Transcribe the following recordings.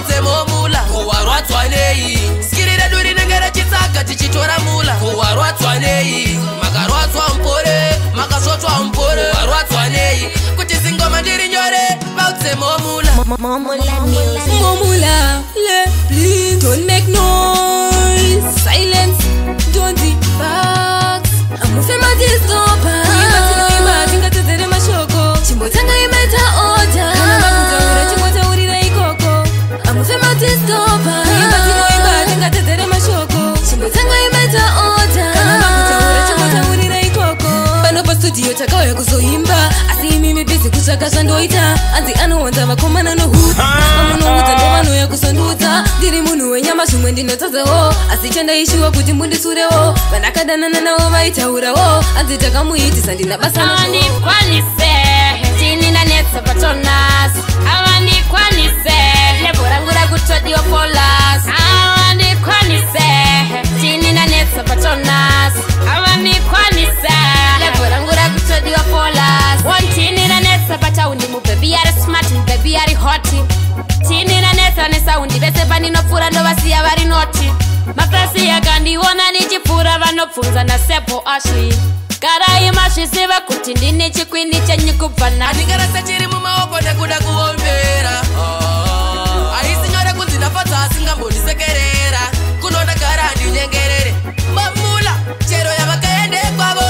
bautse momula kuwarwatswa nei skirira duri nengere chitsaka tichitora mula kuwarwatswa nei makarwatswa mpore makasvotswa mpore kuwarwatswa nei kuti zingoma ndiri nyore bautse momula Momula, please don't make noise. Silence, don't debug. Amufema distopa. Kuimba tinga tezere mashoko. Chimbotanga imeta order. Kana makuzaura chimbotaurira ikoko. Amufema distopa. Kuimba tinga tezere mashoko. Chimbotanga imeta order. Kana makuzaura chimbotaurira ikoko. Pano pa studio takauya kuzoimba. Asi mimi busy kutsvaka zvandoita. Anzi anowanza vakomana nohuta. Amunoudza ndovanouya kusandudza. Ndiri munhu wenyama zvimwe ndinotadzawo. Asi chandaishiwa kuti mundisurewo. Vandakadanana navo vaitaurawo. Anzi takamuitisa ndina basa navo. Avandikwanise tini ndanetsa pachonas. Avandikwanise levo rangu rakutodiwa polas. Avandikwanise tini ndanetsa pachonas. Avandikwanise levo rangu rakutodiwa polas. One tini ndanetsa pachaundi mubaby ari smart mubaby ari hot. Tini ndanetsa nesaundi vese pandinopfuura ndovasiya vari noti. Mafrasi yakandiona nichipfuura vanobvunza nasepo Ashley. Karai mazviziva kuti ndine chikwini chenyu kubva na. Andingarasa chiri mumaoko nekuda kuombera. Haisi nyore kunzi ndafadza asingambondisekerera. Kunondagara handinyengerere. Mamula chero yavakaende kwavo.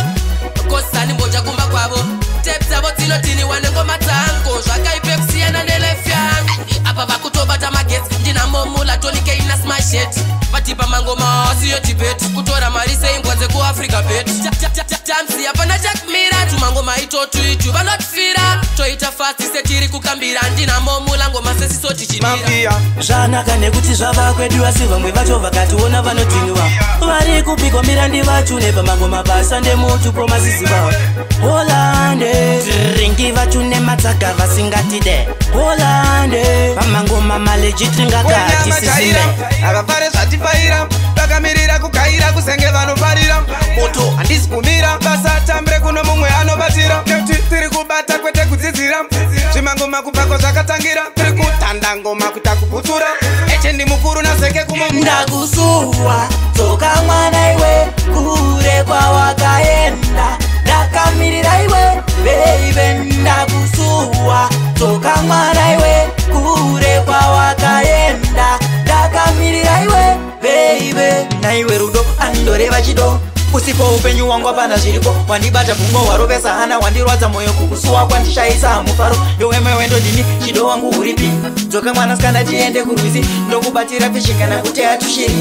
Kosani mboja kumba kwavo. Tape dzavo dzinotiniwa nengoma dzangu. Zvakaipe kusiyana nelife yangu. Apa vakutobata magetsi ndina momula tonike ina smash it. Vatipa mangoma asiyo tibet. Kutora mari seimbwa dzekuafrica bet. Tamsi apana chakumira tumangoma itotu itu vanotifira. Toita fast setiri kukambira ndina momula ngoma sesiso tichimira. Zvanaka nekuti zvava kwedu asi vamwe vacho vakationa vanodhiniwa. Vari kupikomira ndivachune pamangoma basa ndemutu pomasiziva. Holande ringi vachune matsaka vasingatide. Holande pamangoma maleji ngakati sisime. Avafare zvatifaira vakamirira kugaira kusenge vanofarira. Moto handisi kumira basa tambre kuno mumwe anobatira. Nekuti tiri kubata kwete kudzidzira. Zvimangoma kubvako zvakatangira. Tiri kutanda ngoma kuita kubutsura. Eche ndi mukuru naseke kumomuna. Ndakusuwa toka mwana iwe kure kwawakaenda. Ndakamirira iwe baby ndakusuwa toka mwana iwe kure kwawakaenda. Ndakamirira iwe baby naiwe rudo andoreva chido. Usipo upenyu wangu hapana zviripo. Wandibata pfungwa warovesa hana wandirwadza moyo kukusuwa kwandishaisa mufaro. Yoweme wendo ndini chido wangu uripi. Dzoka mwana skanda tiende kurwizi. Ndokubatira fishing kana kuti hatushiri.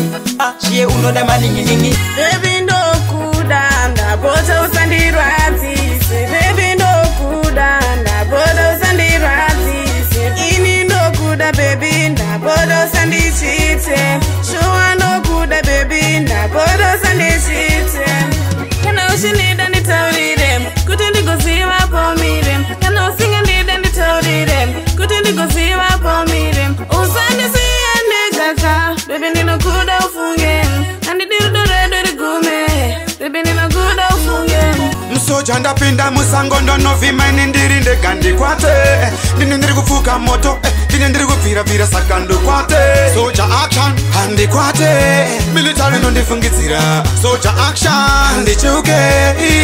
Chiye unoda maningi ningi. Baby ndokuda ndapota usandirwadzise. Baby ndokuda ndapota usandirwadzise. Ini ndokuda baby ndapota usandichite. Shuwa ndokuda baby ndapota usandichite. Kana ushinida nditaurire kuti ndigoziva pomire. Kana usinga ndida nditaurire kuti ndigoziva pomire. Usandisiye ndekaka baby ndinokuda ufunge. Andidirudoredo rigume baby ndinokuda ufunge. Msoja ndapinda musango ndonovhima ini ndiri ndega ndikwate. Ndini ndiri kupfuka moto ndini ndiri kubvira saka ndokwate. Soja action handikwate. Military nondifungidzira. Soja action handichuke.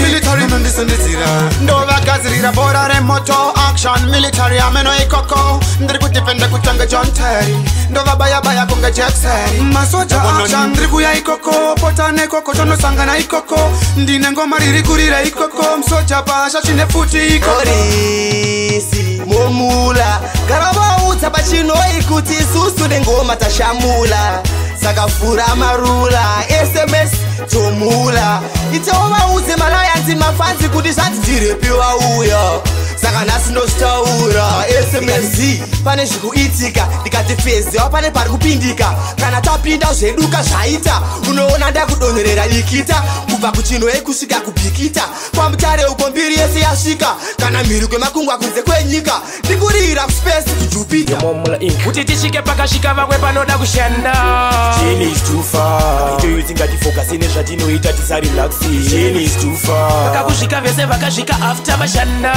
Military nondisondidzira. Ndovagadzirira bhora remoto action. Military ameno ikoko. Ndiri kudefenda kutanga John Terry. Ndovabaya kunga Jackson. Masoja action ndiri kuya ikoko. Pota nekoko tonosangana ikoko. Ndine ngoma riri kurira ikoko. Msoja pasha chine futi ikoko. Orisi momula garavaudza pachinoi kuti isusu nengoma tashamula. Saka fura marula SMS tomula. Itovaudze malayanzi mafanzi kuti zvati ndirepiwa uya. Saka nhasi ndositaura SMS pane zvikuitika ndikati fezi wapane pari kupindika. Kana tapinda zveduka zvaita unoona ndakudonherera ikita. Kubva kuchinoi kusvika kubhikita. Pamutare uko mbiri yese yasvika. Kana mhiri kwemakungwa kunze kwenyika. Ndikurira kuspace kujupita. Kuti tisvike pakasvika vamwe panoda kushanda. Chain is too far. Ito yuti ngatifocus nezvatinoita tisarelaxi. Chain is too far. Vakakusvika vese vakasvika after vashanda.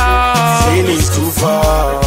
Chain is too far.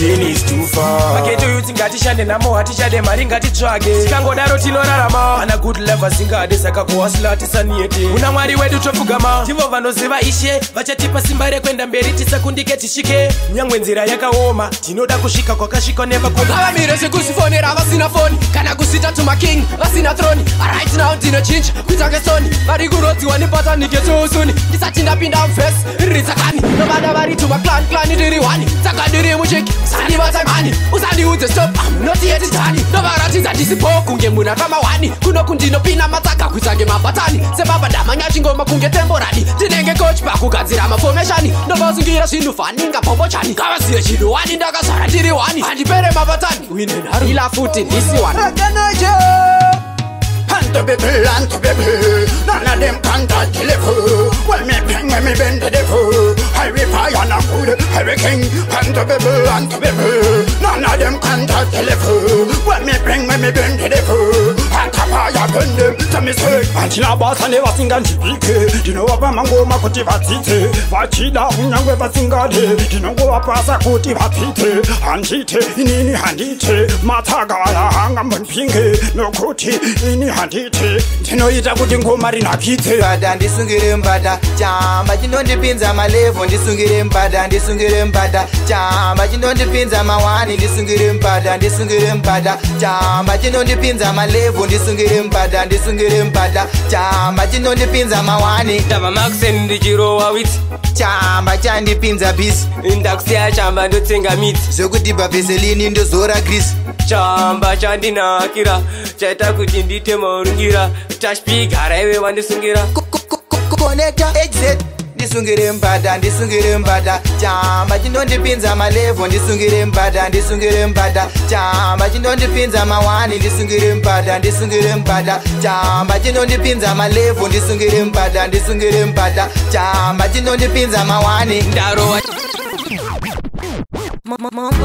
Jane is too far. Maketo yuti ngatishande namo hatishade mari ngatitsvage. Tikangodaro tinorarama. Ana good lovers singade saka kuhasla tisaniete. Una mwari wedu topfugama. Tivo vanoziva ishe vachatipa simba rekwenda mberi tisakundike tishike. Nyangwe nzira yakaoma tinoda kusvika kwakasvika nevakoma. Avamire sekusifonera vasina foni kana kusita tuma king vasina throne. Right now ndinochinja kuitange soni vari kurodziwa nipatanike tousuni ndisati ndapinda mufesi ritsakani novada vari tuma clan ndiri wani saka ndiri mucheki usandivatamani usandiudze stop notiyetitani novaratidza ndisipo kunge munhu akamawani kuno kundinopinda matsaka kuitange mabhatani sebaba ndamanyachingoma kunge temborani ndinenge coach pakugadzira mafomeshani ndovasungira zvinhu faninga pombochani ngavazive chinhu wani ndakazvara ndiri wani handipere mabhatani winenharu ila futi ndisi wani none of them can't deliver. When me ping, when me bend the devil, highway fire na good, highway king, and the baby. None of them can't deliver. When me ping, when me bend the devil, and the fire bend them. To me say, Antina boss and never sing and chipike. You know what mango makuti vatite, vachida unyangwe vasingade. You know go up as a kuti vatite, anjite inini handite, mataga ya hanga mpinge, no kuti ini handite. Tinoita kuti ngoma rinakite. Mbada ndisungire mbada chamba chinondipinza malevo ndisungire mbada chamba chinondipinza mawani ndisungire mbada chamba chinondipinza malevo ndisungire mbada chamba chinondipinza mawani tava maxen ndichirowa witi chamba chandipinza bisi ndakusiya chamba ndotsenga miti zvekudhibha veselini ndozora grisi chamba chandinakira chaita kuti ndite maurungira tashpigara iwe wandisungira connector exit ndisungire mbada chamba chinondipinza malevo ndisungire mbada chamba chinondipinza mawani ndisungire mbada chamba chinondipinza malevo ndisungire mbada chamba chinondipinza mawani ndarowa Mambo